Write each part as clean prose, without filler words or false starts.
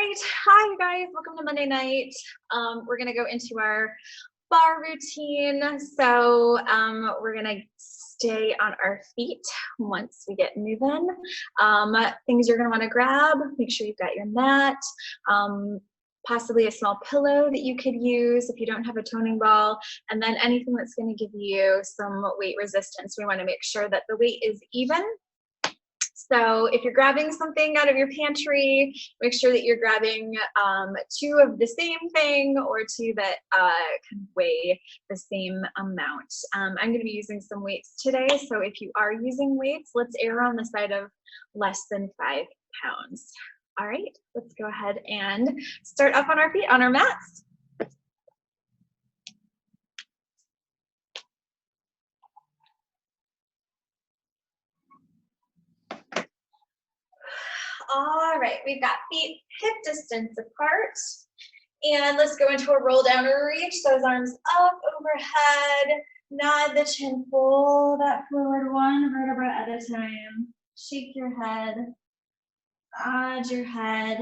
right. Hi, you guys. Welcome to Monday night. We're going to go into our bar routine. So we're going to stay on our feet once we get moving. Things you're going to want to grab, make sure you've got your mat, possibly a small pillow that you could use if you don't have a toning ball, and then anything that's going to give you some weight resistance. We want to make sure that the weight is even. So if you're grabbing something out of your pantry, make sure that you're grabbing two of the same thing or two that can weigh the same amount. I'm going to be using some weights today, so if you are using weights, let's err on the side of less than 5 pounds. All right, let's go ahead and start up on our feet on our mats. All right, we've got feet hip distance apart. And let's go into a roll down or reach those arms up overhead. Nod the chin, pull that forward one vertebra at a time. Shake your head, nod your head.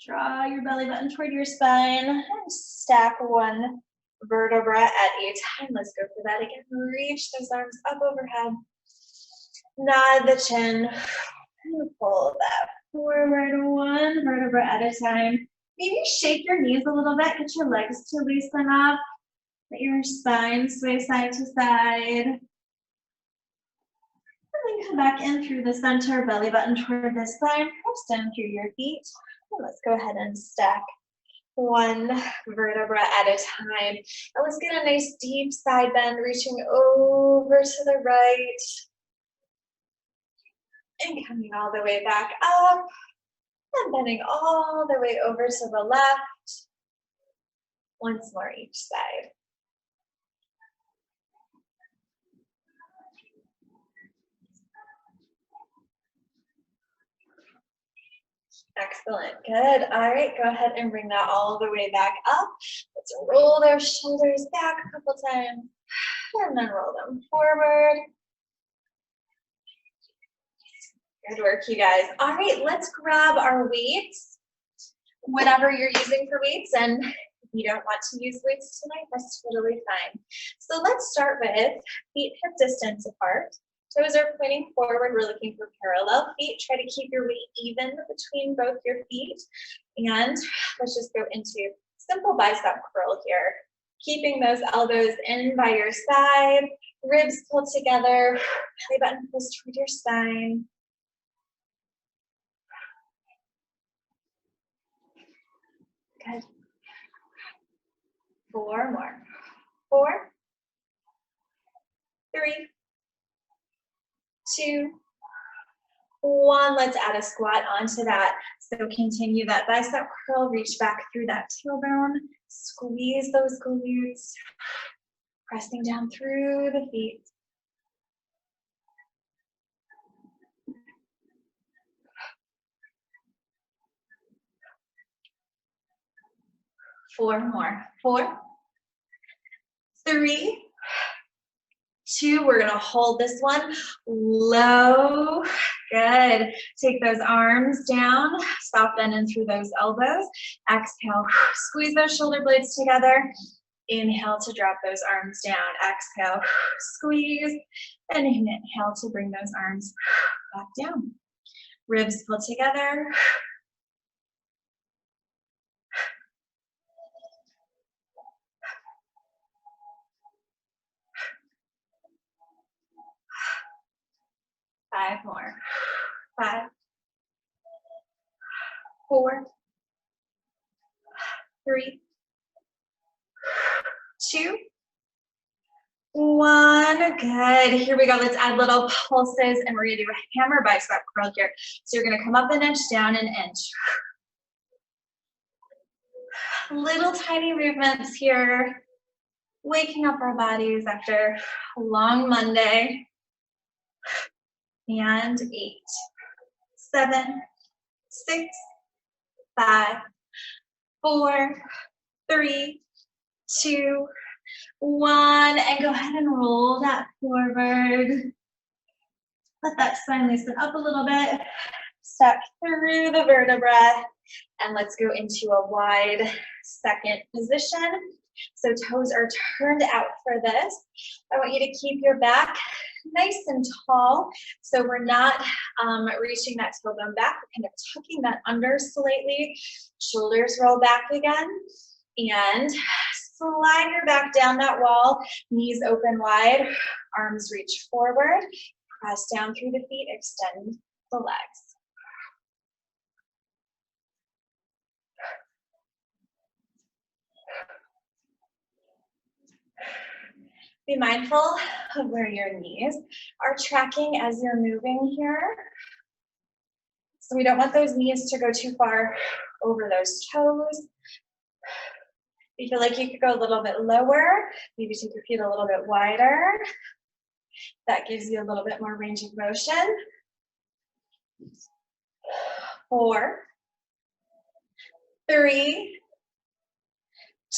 Draw your belly button toward your spine and stack one vertebra at a time. Let's go for that again. Reach those arms up overhead. Nod the chin and pull that forward one vertebra at a time. Maybe shake your knees a little bit, get your legs to loosen up, let your spine sway side to side. And then come back in through the center, belly button toward the spine, press down through your feet. And let's go ahead and stack one vertebra at a time. And let's get a nice deep side bend, reaching over to the right. And coming all the way back up. And bending all the way over to the left. Once more each side. Excellent, good. All right, go ahead and bring that all the way back up. Let's roll those shoulders back a couple times. And then roll them forward. Good work, you guys. All right, let's grab our weights, whatever you're using for weights, and if you don't want to use weights tonight, that's totally fine. So let's start with feet hip distance apart. Toes are pointing forward. We're looking for parallel feet. Try to keep your weight even between both your feet. And let's just go into simple bicep curl here. Keeping those elbows in by your side, ribs pulled together, belly button pulls toward your spine. Good. 4 more. 4, 3, 2, 1. Let's add a squat onto that. So continue that bicep curl, reach back through that tailbone, squeeze those glutes, pressing down through the feet. Four more. 4, 3, 2. We're gonna hold this one low. Good. Take those arms down, soft bend in through those elbows. Exhale, squeeze those shoulder blades together. Inhale to drop those arms down. Exhale, squeeze, and inhale to bring those arms back down. Ribs pull together. Five more. 5, 4, 3, 2, 1. Good. Here we go. Let's add little pulses, and we're gonna do a hammer bicep curl here. So you're gonna come up an inch, down an inch. Little tiny movements here, waking up our bodies after a long Monday. And 8, 7, 6, 5, 4, 3, 2, 1, and go ahead and roll that forward. Let that spine loosen up a little bit. Step through the vertebra. And let's go into a wide second position. So toes are turned out for this. I want you to keep your back nice and tall. So we're not reaching that tailbone back. We're kind of tucking that under slightly. Shoulders roll back again. And slide your back down that wall. Knees open wide. Arms reach forward. Press down through the feet. Extend the legs. Be mindful of where your knees are tracking as you're moving here. So we don't want those knees to go too far over those toes. If you feel like you could go a little bit lower, maybe take your feet a little bit wider. That gives you a little bit more range of motion. 4, 3,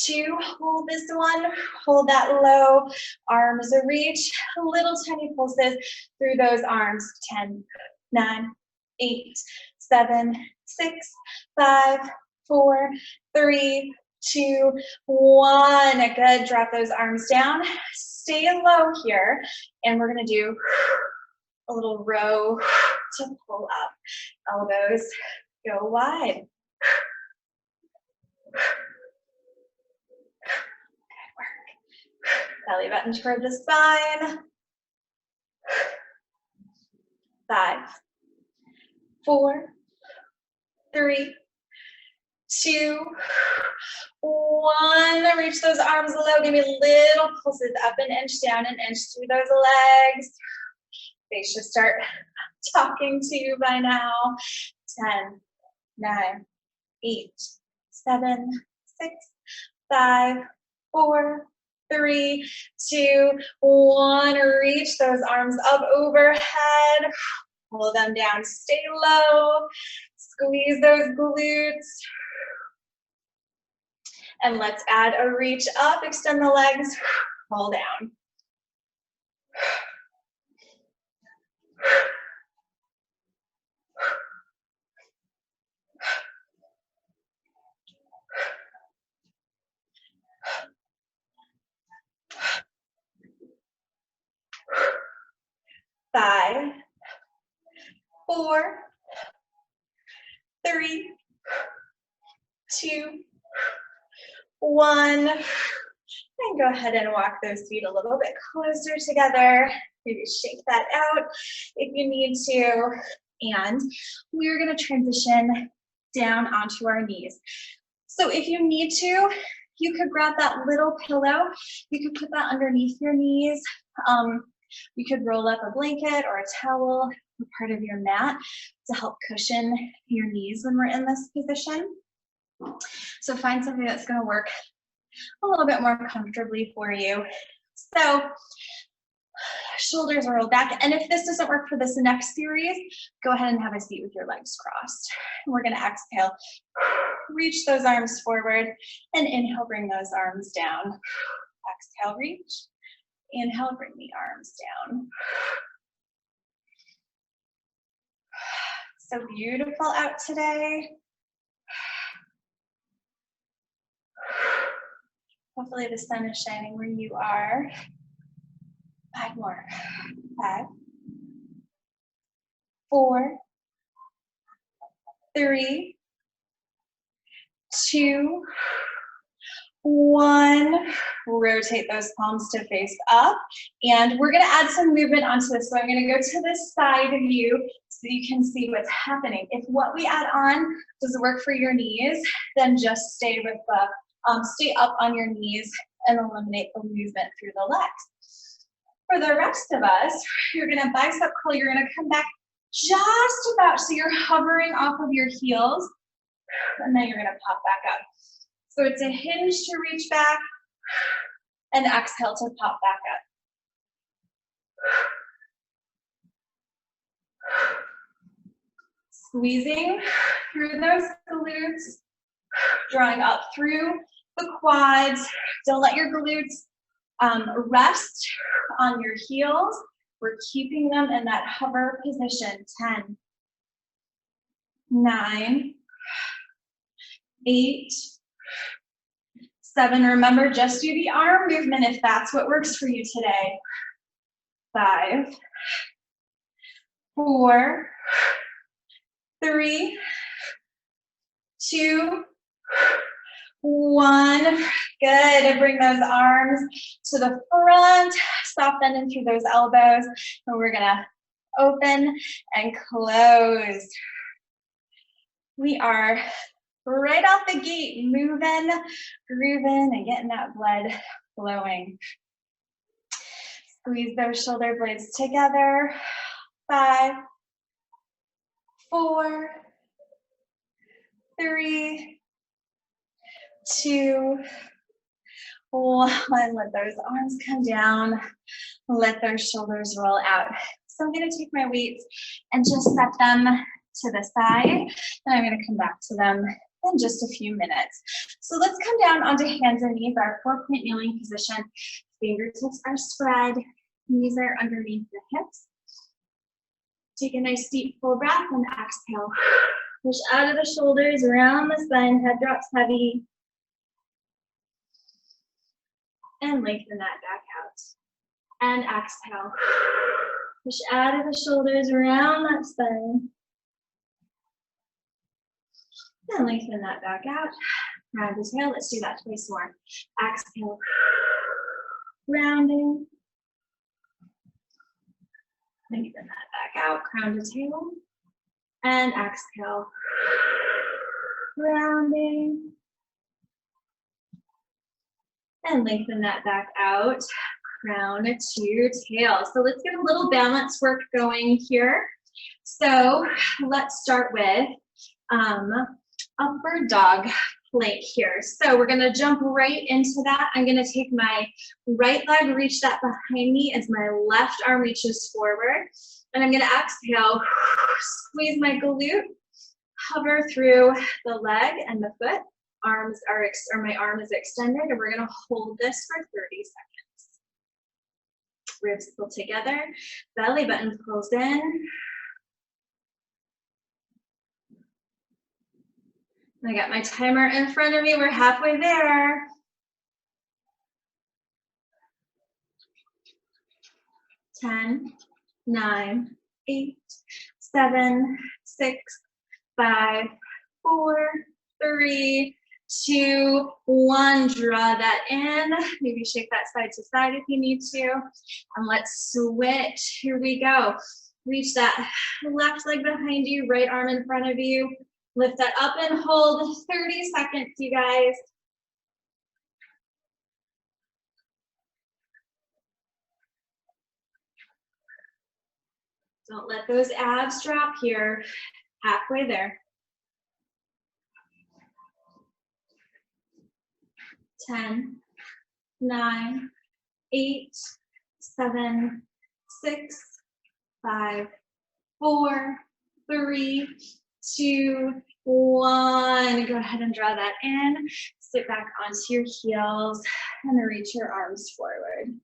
2, hold this one, hold that low, arms reach, little tiny pulses through those arms. 10, 9, 8, 7, 6, 5, 4, 3, 2, 1. Good, drop those arms down, stay low here, and we're gonna do a little row to pull up. Elbows go wide. Belly button toward the spine. 5, 4, 3, 2, 1. Reach those arms low. Give me little pulses up an inch, down an inch through those legs. They should start talking to you by now. 10, 9, 8, 7, 6, 5, 4, 3, 2, 1. Reach those arms up overhead. Pull them down. Stay low. Squeeze those glutes. And let's add a reach up. Extend the legs. Pull down. Five, 4, 3, 2, 1. And go ahead and walk those feet a little bit closer together. Maybe shake that out if you need to. And we're going to transition down onto our knees. So if you need to, you could grab that little pillow. You could put that underneath your knees. You could roll up a blanket or a towel or part of your mat to help cushion your knees when we're in this position. So find something that's going to work a little bit more comfortably for you. So shoulders roll back. And if this doesn't work for this next series, go ahead and have a seat with your legs crossed. We're going to exhale. Reach those arms forward and inhale, bring those arms down. Exhale, reach. Inhale, bring the arms down. So beautiful out today. Hopefully the sun is shining where you are. 5 more. 5, 4, 3, 2, 1. Rotate those palms to face up. And we're going to add some movement onto this. So I'm going to go to the side view so you can see what's happening. If what we add on doesn't work for your knees, then just stay with the, stay up on your knees and eliminate the movement through the legs. For the rest of us, you're going to bicep curl. You're going to come back just about so you're hovering off of your heels. And then you're going to pop back up. So it's a hinge to reach back and exhale to pop back up. Squeezing through those glutes, drawing up through the quads. Don't let your glutes rest on your heels. We're keeping them in that hover position. 10, 9, 8, 7. Remember, just do the arm movement if that's what works for you today. 5, 4, 3, 2, 1. Good. Bring those arms to the front. Stop bending through those elbows. And we're going to open and close. We are right out the gate, moving, grooving, and getting that blood flowing. Squeeze those shoulder blades together. 5, 4, 3, 2, 1. Let those arms come down. Let those shoulders roll out. So I'm going to take my weights and just set them to the side. And I'm going to come back to them in just a few minutes. So let's come down onto hands and knees, our 4-point kneeling position. Fingertips are spread. Knees are underneath the hips. Take a nice deep full breath and exhale. Push out of the shoulders, around the spine, head drops heavy. And lengthen that back out. And exhale. Push out of the shoulders, around that spine. And lengthen that back out. Round the tail. Let's do that twice more. Exhale. Rounding. Lengthen that back out. Crown to tail. And exhale. Rounding. And lengthen that back out. Crown to tail. So let's get a little balance work going here. So let's start with upward dog plank here. So we're gonna jump right into that. I'm gonna take my right leg, reach that behind me as my left arm reaches forward. And I'm gonna exhale, squeeze my glute, hover through the leg and the foot. Arms are, my arm is extended, and we're gonna hold this for 30 seconds. Ribs pull together, belly button pulls in. I got my timer in front of me, we're halfway there. 10, 9, 8, 7, 6, 5, 4, 3, 2, 1. Draw that in. Maybe shake that side to side if you need to. And let's switch. Here we go. Reach that left leg behind you, right arm in front of you. Lift that up and hold 30 seconds, you guys. Don't let those abs drop here. Halfway there. 10, 9, 8, 7, 6, 5, 4, 3, 2, 1. Go ahead and draw that in. Sit back onto your heels and reach your arms forward.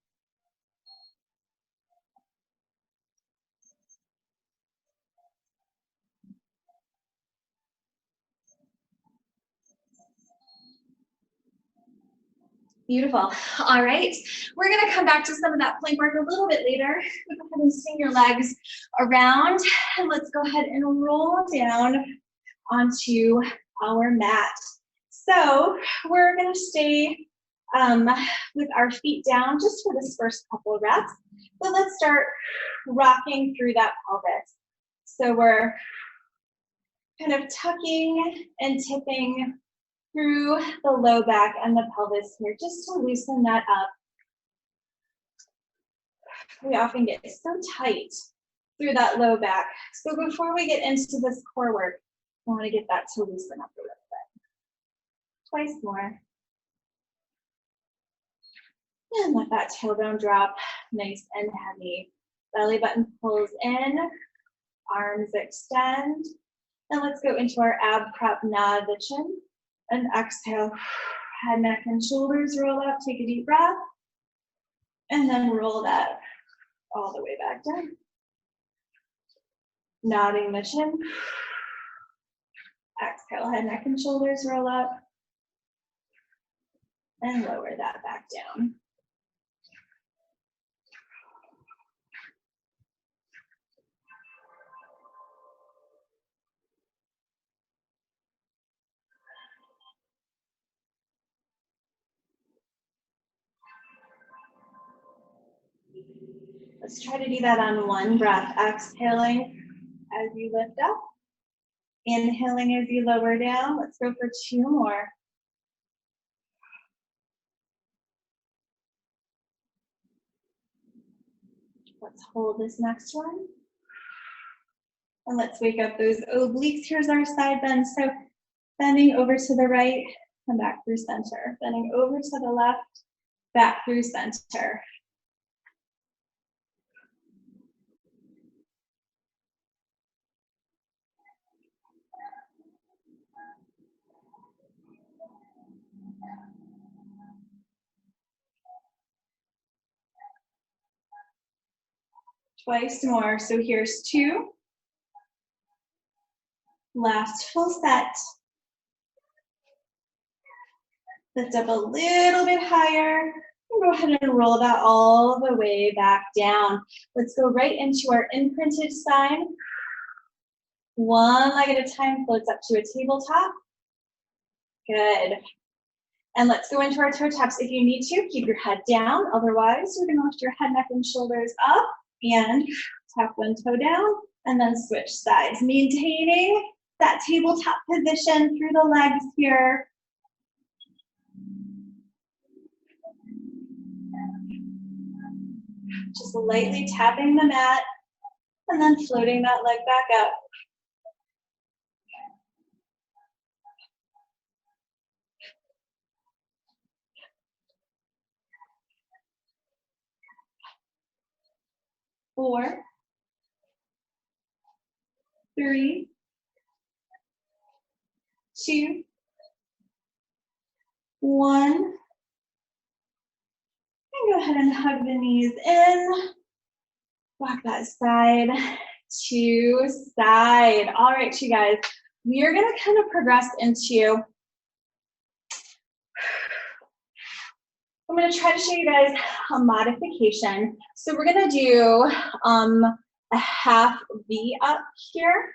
Beautiful. All right, we're gonna come back to some of that plank work a little bit later. Go ahead and swing your legs around, and let's go ahead and roll down onto our mat. So we're gonna stay with our feet down just for this first couple of reps. So let's start rocking through that pelvis. So we're kind of tucking and tipping through the low back and the pelvis here, just to loosen that up. We often get so tight through that low back. So before we get into this core work, I want to get that to loosen up a little bit. Twice more. And let that tailbone drop nice and heavy. Belly button pulls in, arms extend. And let's go into our ab prep, nod the chin. And exhale, head, neck, and shoulders roll up. Take a deep breath. And then roll that all the way back down. Nodding the chin. Exhale. Exhale, head, neck, and shoulders roll up. And lower that back down. Let's try to do that on one breath. Exhaling as you lift up. Inhaling as you lower down. Let's go for 2 more. Let's hold this next one. And let's wake up those obliques. Here's our side bend. So bending over to the right and back through center. Bending over to the left, back through center. Twice more. So here's 2. Last full set. Lift up a little bit higher. And go ahead and roll that all the way back down. Let's go right into our imprinted sign. One leg at a time floats up to a tabletop. Good. And let's go into our toe taps. If you need to, keep your head down. Otherwise, you're gonna lift your head, neck, and shoulders up and tap one toe down and then switch sides. Maintaining that tabletop position through the legs here. Just lightly tapping the mat and then floating that leg back up. Four, 3, 2, 1. And go ahead and hug the knees in. Walk that side to side. All right, you guys, we are gonna kind of progress into, I'm gonna try to show you guys a modification. So we're gonna do a half V up here.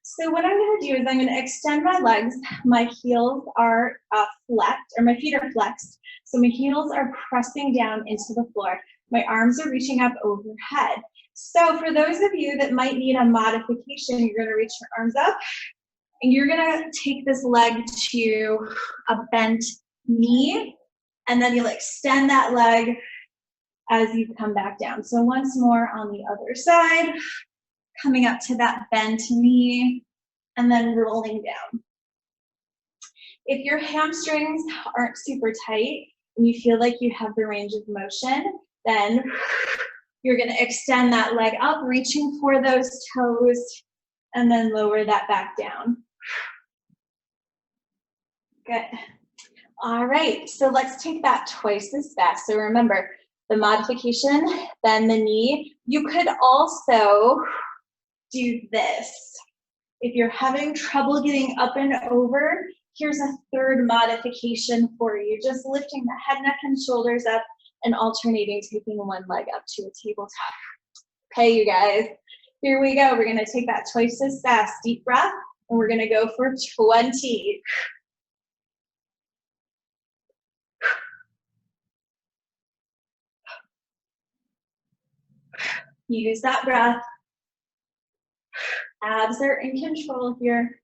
So what I'm gonna do is I'm gonna extend my legs. My heels are flexed, or my feet are flexed. So my heels are pressing down into the floor. My arms are reaching up overhead. So for those of you that might need a modification, you're gonna reach your arms up and you're gonna take this leg to a bent knee, and then you'll extend that leg as you come back down. So once more on the other side, coming up to that bent knee, and then rolling down. If your hamstrings aren't super tight and you feel like you have the range of motion, then you're gonna extend that leg up, reaching for those toes, and then lower that back down. Good. All right, so let's take that twice as fast. So remember, the modification, bend the knee. You could also do this. If you're having trouble getting up and over, here's a third modification for you. Just lifting the head, neck, and shoulders up and alternating, taking one leg up to a tabletop. Okay, you guys, here we go. We're gonna take that twice as fast. Deep breath, and we're gonna go for 20. Use that breath. Abs are in control here.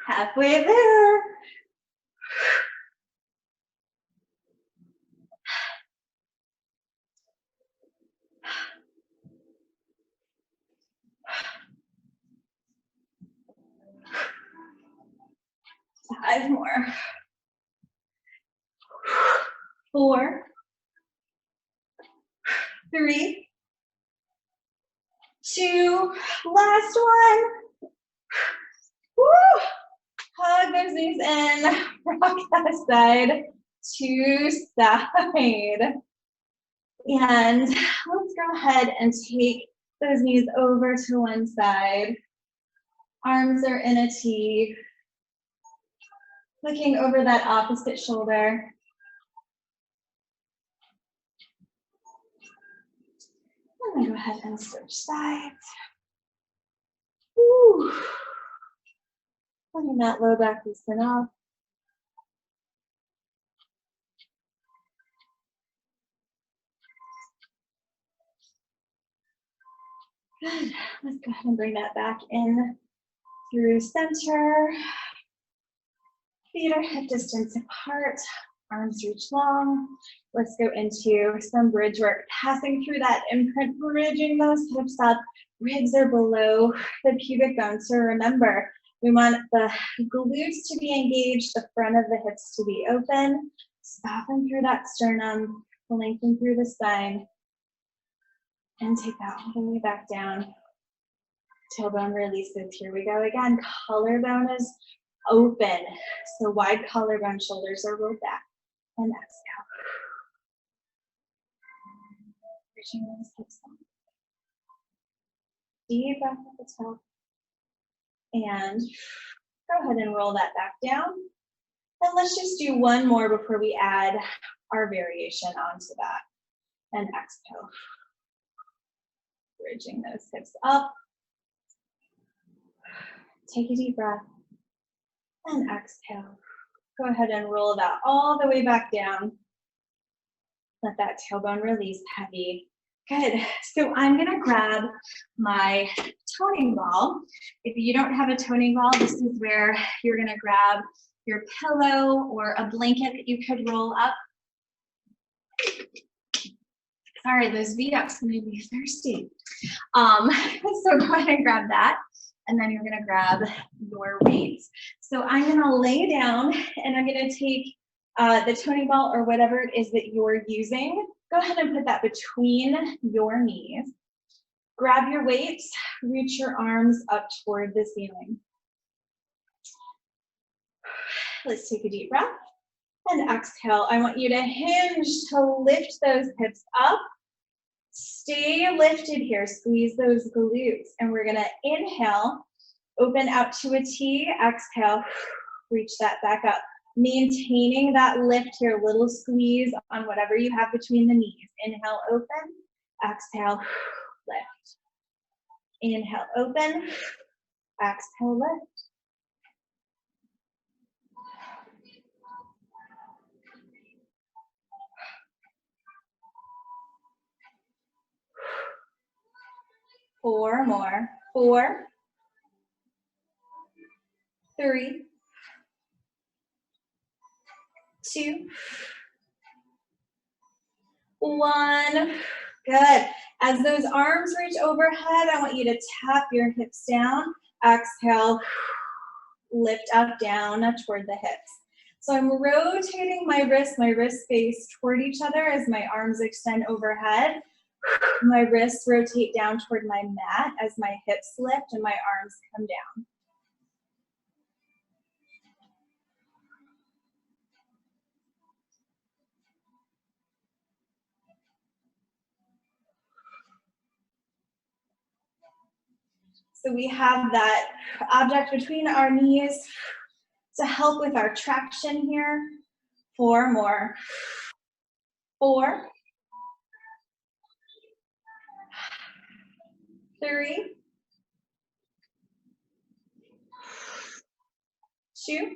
Halfway there. Five more. 4, 3, 2, last one. Woo! Hug those knees in, rock that side to side. And let's go ahead and take those knees over to one side. Arms are in a T. Looking over that opposite shoulder. And then go ahead and switch sides. Woo. Letting that low back loosen up. Good. Let's go ahead and bring that back in through center. Feet are hip distance apart. Arms reach long. Let's go into some bridge work. Passing through that imprint, bridging those hips up. Ribs are below the pubic bone. So remember, we want the glutes to be engaged, the front of the hips to be open. Soften through that sternum, lengthen through the spine. And take that all the way back down. Tailbone releases. Here we go again. Collarbone is open. So wide collarbone, shoulders are rolled back. And exhale. Reaching those hips up. Deep breath at the top. And go ahead and roll that back down. And let's just do one more before we add our variation onto that. And exhale. Bridging those hips up. Take a deep breath. And exhale. Go ahead and roll that all the way back down. Let that tailbone release heavy. Good. So I'm going to grab my toning ball. If you don't have a toning ball, this is where you're going to grab your pillow or a blanket that you could roll up. Sorry, those V-ups made me thirsty. So go ahead and grab that. And then you're going to grab your weights. So I'm going to lay down and I'm going to take the toning ball or whatever it is that you're using. Go ahead and put that between your knees. Grab your weights, reach your arms up toward the ceiling. Let's take a deep breath and exhale. I want you to hinge to lift those hips up. Stay lifted here, squeeze those glutes. And we're gonna inhale, open out to a T, exhale, reach that back up. Maintaining that lift here, little squeeze on whatever you have between the knees. Inhale, open, exhale, lift. Inhale, open, exhale, lift. Four more. 4, 3, 2, 1. Good. As those arms reach overhead, I want you to tap your hips down. Exhale, lift up, down toward the hips. So I'm rotating my wrists face toward each other as my arms extend overhead. My wrists rotate down toward my mat as my hips lift and my arms come down. So we have that object between our knees to help with our traction here. 4 more. 4, 3, 2,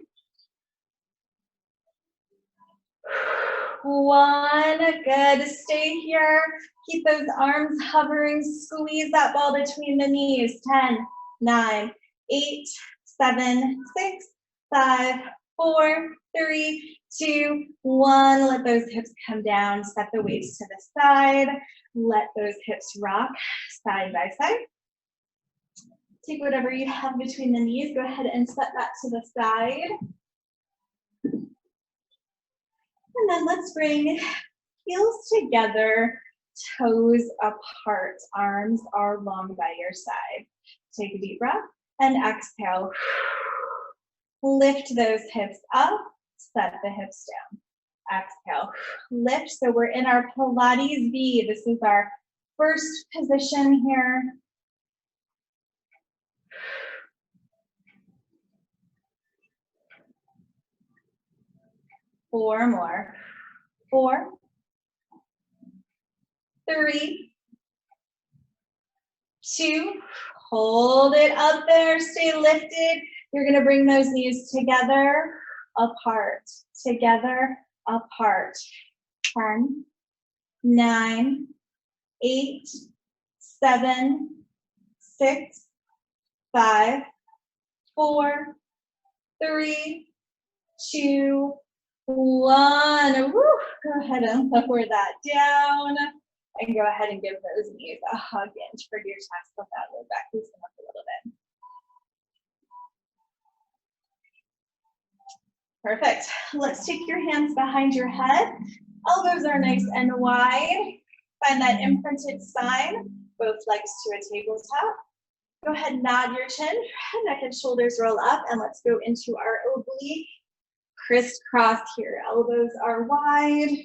1. Good. Stay here. Keep those arms hovering. Squeeze that ball between the knees. 10, 9, 8, 7, 6, 5, 4, 3, 2, 1. Let those hips come down. Set the weights to the side. Let those hips rock side by side. Take whatever you have between the knees. Go ahead and set that to the side. And then let's bring heels together, toes apart. Arms are long by your side. Take a deep breath and exhale. Lift those hips up, set the hips down. exhale, lift. So we're in our Pilates V. This is our first position here. Four more. 4, 3, 2, hold it up there, stay lifted. You're gonna bring those knees together, apart, together, apart. 10, 9, 8, 7, 6, 5, 4, 3, 2, 1. Woo. Go ahead and lower that down. And go ahead and give those knees a hug in toward your chest. Let that low back loosen up a little bit. Perfect. Let's take your hands behind your head. Elbows are nice and wide. Find that imprinted spine. Both legs to a tabletop. Go ahead and nod your chin. Neck and shoulders roll up. And let's go into our oblique. Crisscross here. Elbows are wide.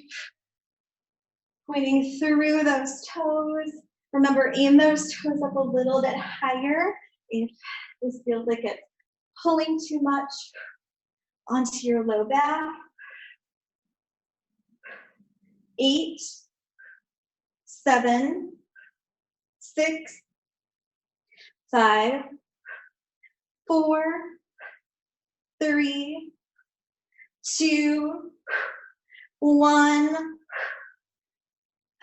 Pointing through those toes. Remember, aim those toes up a little bit higher if this feels like it's pulling too much onto your low back. 8, 7, 6, 5, 4, 3, 2, 1.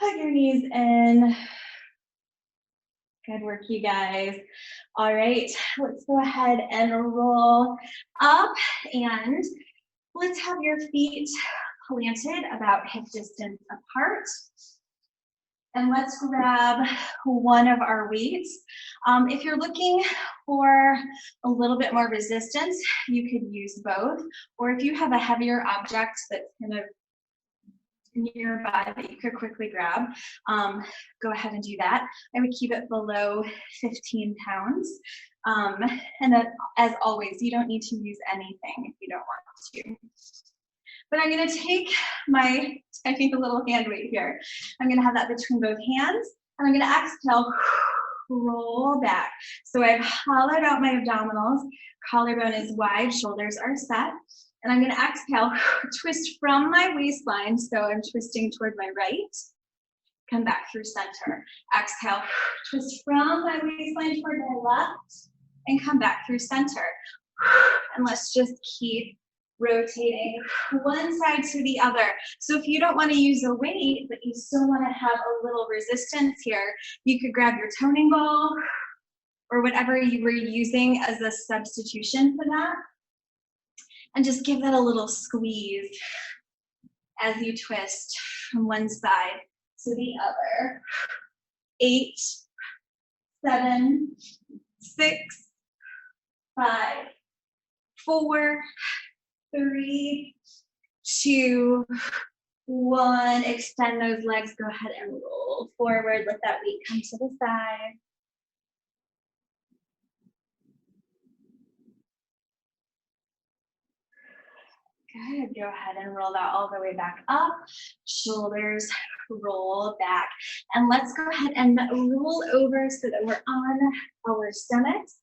Hug your knees in. Good work, you guys. All right, let's go ahead and roll up, and let's have your feet planted about hip distance apart. And let's grab one of our weights. If you're looking for a little bit more resistance, you could use both. Or if you have a heavier object that's kind of nearby that you could quickly grab, go ahead and do that. I would keep it below 15 pounds. And as always, you don't need to use anything if you don't want to. But I'm gonna take my, I think, a little hand weight here. I'm gonna have that between both hands, and I'm gonna exhale, roll back. So I've hollowed out my abdominals, collarbone is wide, shoulders are set. And I'm gonna exhale, twist from my waistline, so I'm twisting toward my right, come back through center. Exhale, twist from my waistline toward my left, and come back through center. And let's just keep rotating one side to the other. So if you don't wanna use a weight, but you still wanna have a little resistance here, you could grab your toning ball, or whatever you were using as a substitution for that, and just give that a little squeeze as you twist from one side to the other. 8, 7, 6, 5, 4, 3, 2, 1. Extend those legs. Go ahead and roll forward. Let that weight come to the side. Good. Go ahead and roll that all the way back up. Shoulders roll back. And let's go ahead and roll over so that we're on our stomachs.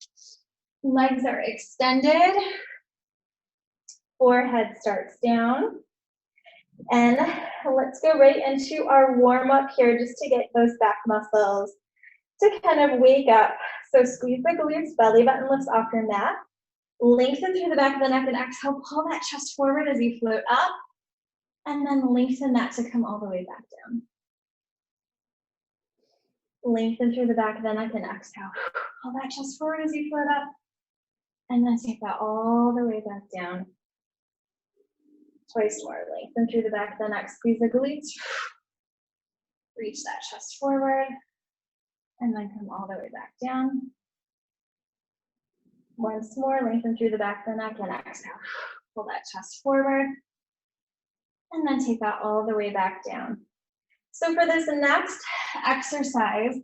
Legs are extended. Forehead starts down. And let's go right into our warm up here just to get those back muscles to kind of wake up. So squeeze the glutes, belly button lifts off your mat. Lengthen through the back of the neck and exhale, pull that chest forward as you float up, and then lengthen that to come all the way back down. Lengthen through the back of the neck and exhale, pull that chest forward as you float up, and then take that all the way back down. Twice more, lengthen through the back of the neck, squeeze the glutes, reach that chest forward, and then come all the way back down. Once more, lengthen through the back of the neck and exhale. Pull that chest forward. And then take that all the way back down. So for this next exercise,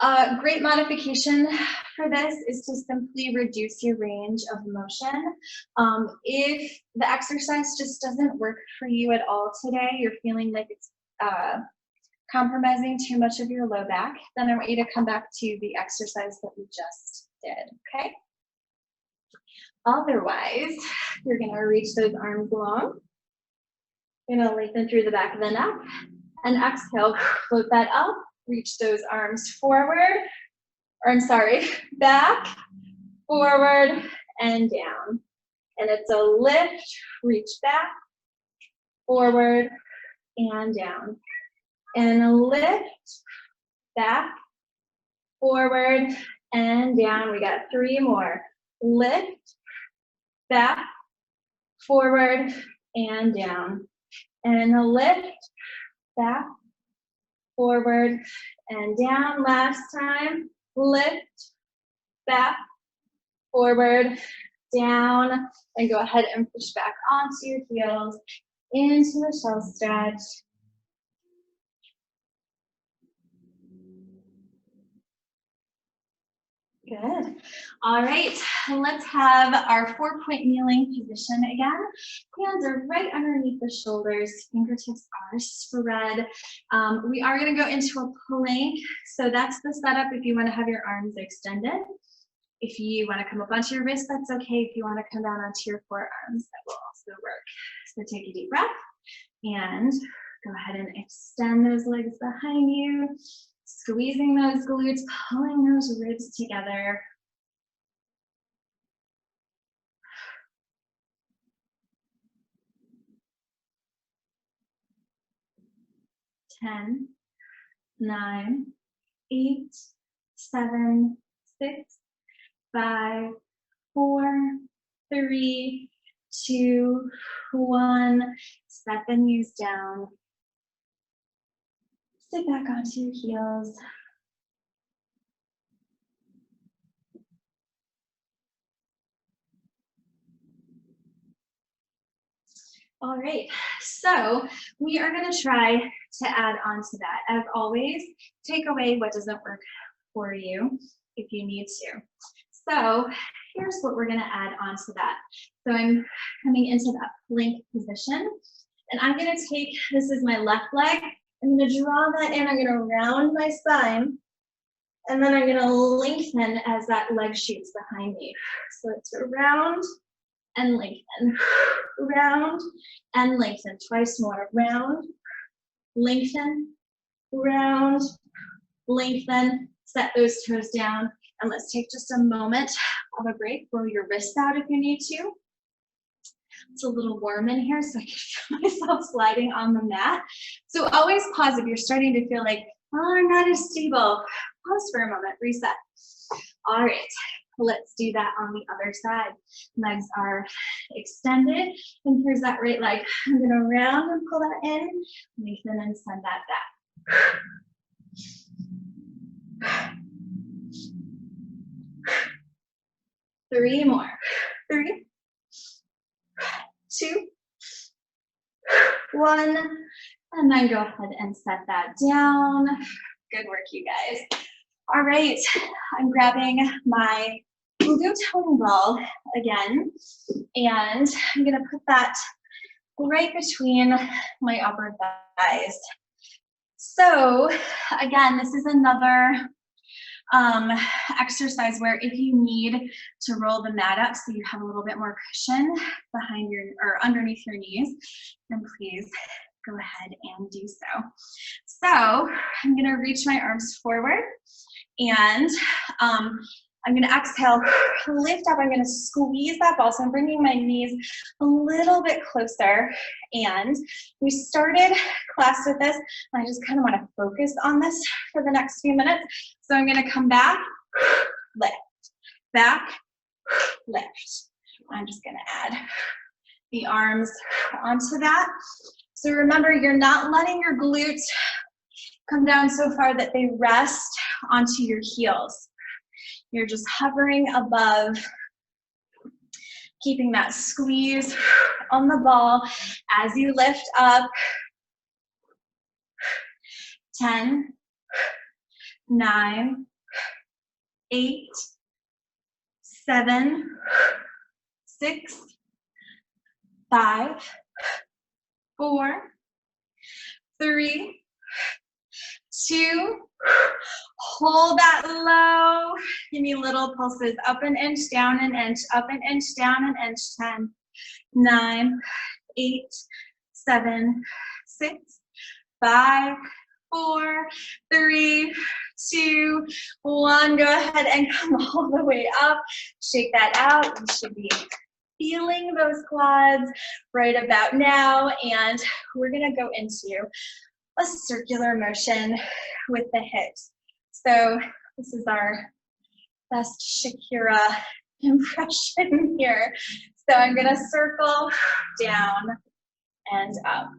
A great modification for this is to simply reduce your range of motion. If the exercise just doesn't work for you at all today, you're feeling like it's compromising too much of your low back, then I want you to come back to the exercise that we just did, okay? Otherwise, you're gonna reach those arms long. You're gonna lengthen through the back of the neck, and exhale, float that up, reach those arms forward, or I'm sorry, back, forward, and down. And it's a lift, reach back, forward, and down. And a lift, back, forward, and down. We got 3 more. Lift, back, forward, and down. And a lift, back, forward, and down. Last time. Lift, back, forward, down. And go ahead and push back onto your heels into a shell stretch. Good. All right, let's have our 4-point kneeling position again. Hands are right underneath the shoulders, fingertips are spread. We are going to go into a plank. So that's the setup if you want to have your arms extended. If you want to come up onto your wrist, that's okay. If you want to come down onto your forearms, that will also work. So take a deep breath and go ahead and extend those legs behind you. Squeezing those glutes, pulling those ribs together. Ten, 9, 8, 7, 6, 5, 4, 3, 2, 1. Set the knees down. Sit back onto your heels. All right, so we are going to try to add on to that. As always, take away what doesn't work for you if you need to. So here's what we're going to add on to that. So I'm coming into that plank position, and I'm going to take, this is my left leg, I'm going to draw that in, I'm going to round my spine, and then I'm going to lengthen as that leg shoots behind me. So it's round and lengthen, round and lengthen. Twice more, round, lengthen, round, lengthen. Set those toes down, and let's take just a moment of a break. Roll your wrists out if you need to. It's a little warm in here, so I can feel myself sliding on the mat. So always pause if you're starting to feel like, oh, I'm not as stable. Pause for a moment, reset. All right, let's do that on the other side. Legs are extended, and here's that right leg. I'm gonna round and pull that in, lengthen and send that back. 3 more. 3, 2, 1, and then go ahead and set that down. Good work, you guys. All right, I'm grabbing my glute toning ball again, and I'm gonna put that right between my upper thighs. So again, this is another exercise where if you need to roll the mat up so you have a little bit more cushion behind your or underneath your knees, then please go ahead and do so. So I'm going to reach my arms forward, and I'm going to exhale, lift up. I'm going to squeeze that ball. So I'm bringing my knees a little bit closer. And we started class with this, and I just kind of want to focus on this for the next few minutes. So I'm going to come back, lift, back, lift. I'm just going to add the arms onto that. So remember, you're not letting your glutes come down so far that they rest onto your heels. You're just hovering above, keeping that squeeze on the ball as you lift up. 10, 9, 8, 7, 6, 5, 4, 3, 2, hold that low. Give me little pulses, up an inch, down an inch, up an inch, down an inch. 10, 9, 8, 7, 6, 5, 4, 3, 2, 1. Go ahead and come all the way up. Shake that out. You should be feeling those quads right about now. And we're gonna go into a circular motion with the hips. So this is our best Shakira impression here. So I'm gonna circle down and up,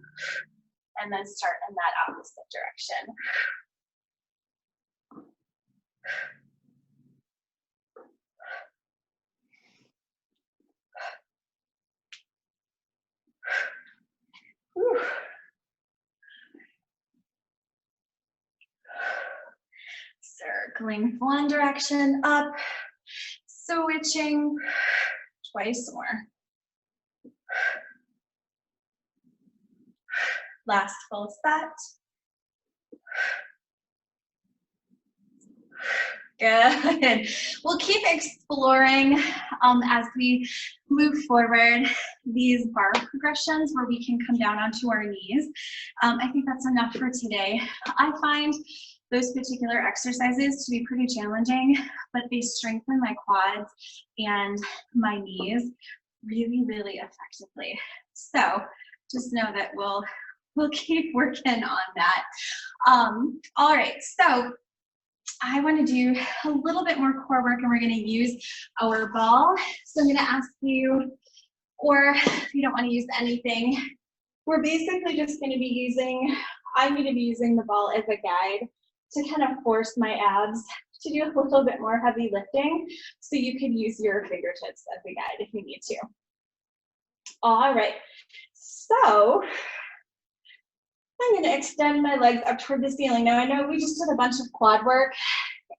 and then start in that opposite direction. Whew. Circling one direction up, switching twice more. Last full set. Good. We'll keep exploring as we move forward these bar progressions where we can come down onto our knees. I think that's enough for today. I find those particular exercises to be pretty challenging, but they strengthen my quads and my knees really, really effectively. So just know that we'll keep working on that. All right, so I want to do a little bit more core work, and we're going to use our ball. So I'm going to ask you, or if you don't want to use anything, we're basically just going to be using, I'm going to be using the ball as a guide to kind of force my abs to do a little bit more heavy lifting. So you could use your fingertips as a guide if you need to. All right, so I'm going to extend my legs up toward the ceiling. Now I know we just did a bunch of quad work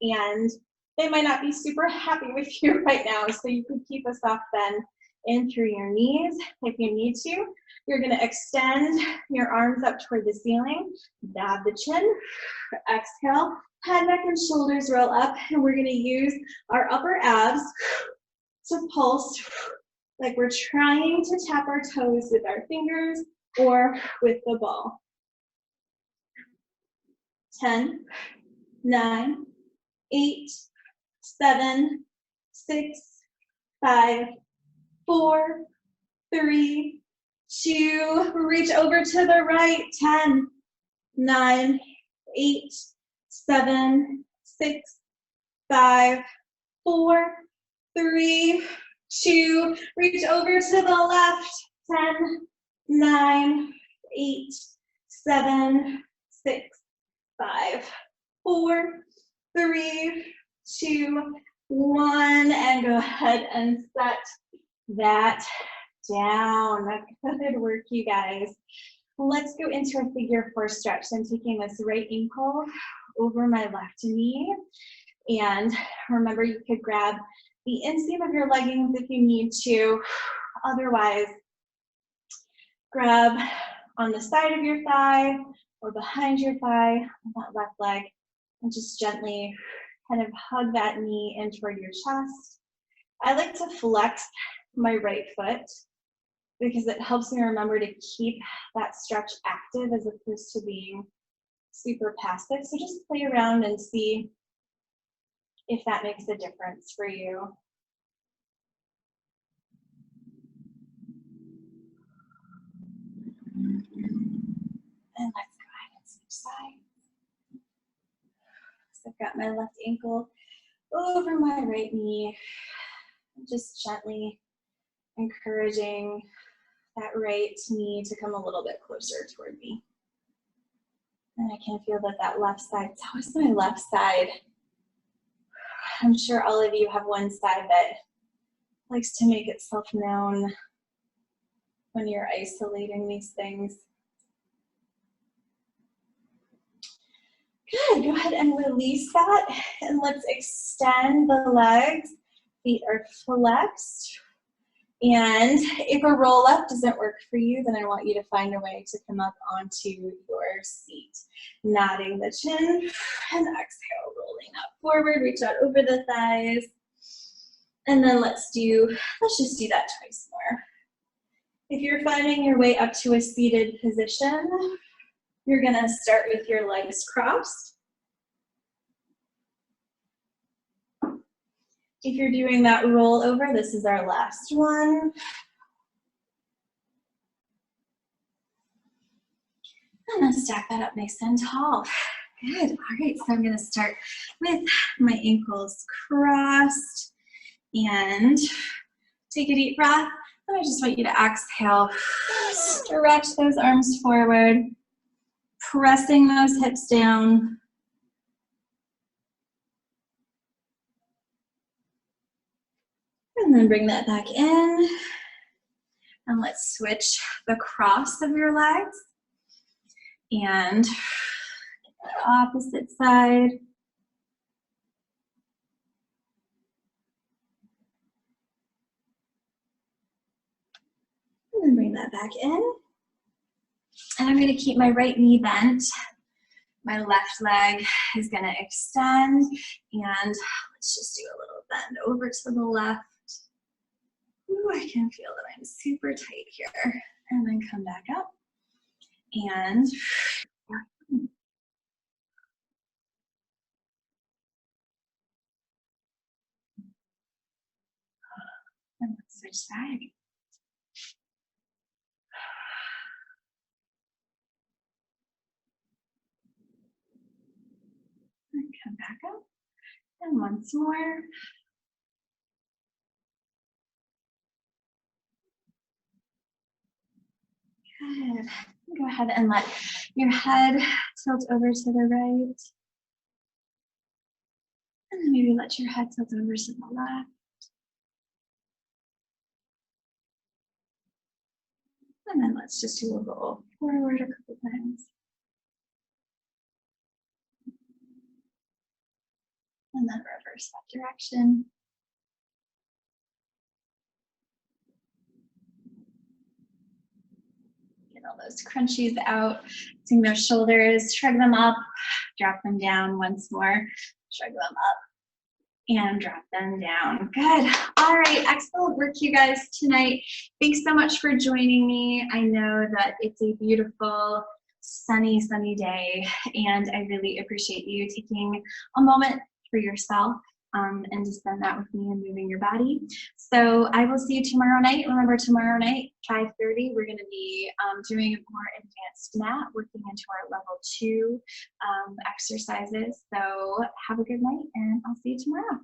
and they might not be super happy with you right now, so you could keep a soft bend in through your knees if you need to. You're going to extend your arms up toward the ceiling, dab the chin, exhale, head, neck, and shoulders roll up, and we're going to use our upper abs to pulse like we're trying to tap our toes with our fingers or with the ball. 10, 9, 8, 7, 6, 5, 4, 3, 2, reach over to the right. 10, 9, 8, 7, 6, 5, 4, 3, 2, reach over to the left. 10, 9, 8, 7, 6, 5, 4, 3, 2, 1, and go ahead and set that down. Good work, you guys. Let's go into a figure 4 stretch. So I'm taking this right ankle over my left knee, and remember you could grab the inseam of your leggings if you need to. Otherwise, grab on the side of your thigh or behind your thigh on that left leg, and just gently kind of hug that knee in toward your chest. I like to flex my right foot because it helps me remember to keep that stretch active as opposed to being super passive. So just play around and see if that makes a difference for you. And let's go ahead and switch sides. So I've got my left ankle over my right knee, just gently encouraging that right knee to come a little bit closer toward me. And I can feel that that left side, it's always my left side. I'm sure all of you have one side that likes to make itself known when you're isolating these things. Good. Good, go ahead and release that, and let's extend the legs. Feet are flexed. And if a roll up doesn't work for you, then I want you to find a way to come up onto your seat. Nodding the chin, and exhale, rolling up forward, reach out over the thighs. And then let's just do that twice more. If you're finding your way up to a seated position, you're gonna start with your legs crossed. If you're doing that roll over, this is our last one. And then stack that up nice and tall. Good, all right, so I'm gonna start with my ankles crossed and take a deep breath. And I just want you to exhale, stretch those arms forward, pressing those hips down. And then bring that back in. And let's switch the cross of your legs. And the opposite side. And then bring that back in. And I'm going to keep my right knee bent. My left leg is going to extend. And let's just do a little bend over to the left. Ooh, I can feel that I'm super tight here. And then come back up. And let's switch sides. And come back up. And once more. Good. Go ahead and let your head tilt over to the right. And then maybe let your head tilt over to the left. And then let's just do a roll forward a couple times. And then reverse that direction. Get all those crunchies out. Swing those shoulders, shrug them up, drop them down once more, shrug them up, and drop them down. Good. All right, excellent work, you guys, tonight. Thanks so much for joining me. I know that it's a beautiful, sunny day, and I really appreciate you taking a moment for yourself and to spend that with me and moving your body. So I will see you tomorrow night. Remember, tomorrow night, 5:30, we're going to be doing a more advanced mat, working into our level 2 exercises. So have a good night, and I'll see you tomorrow.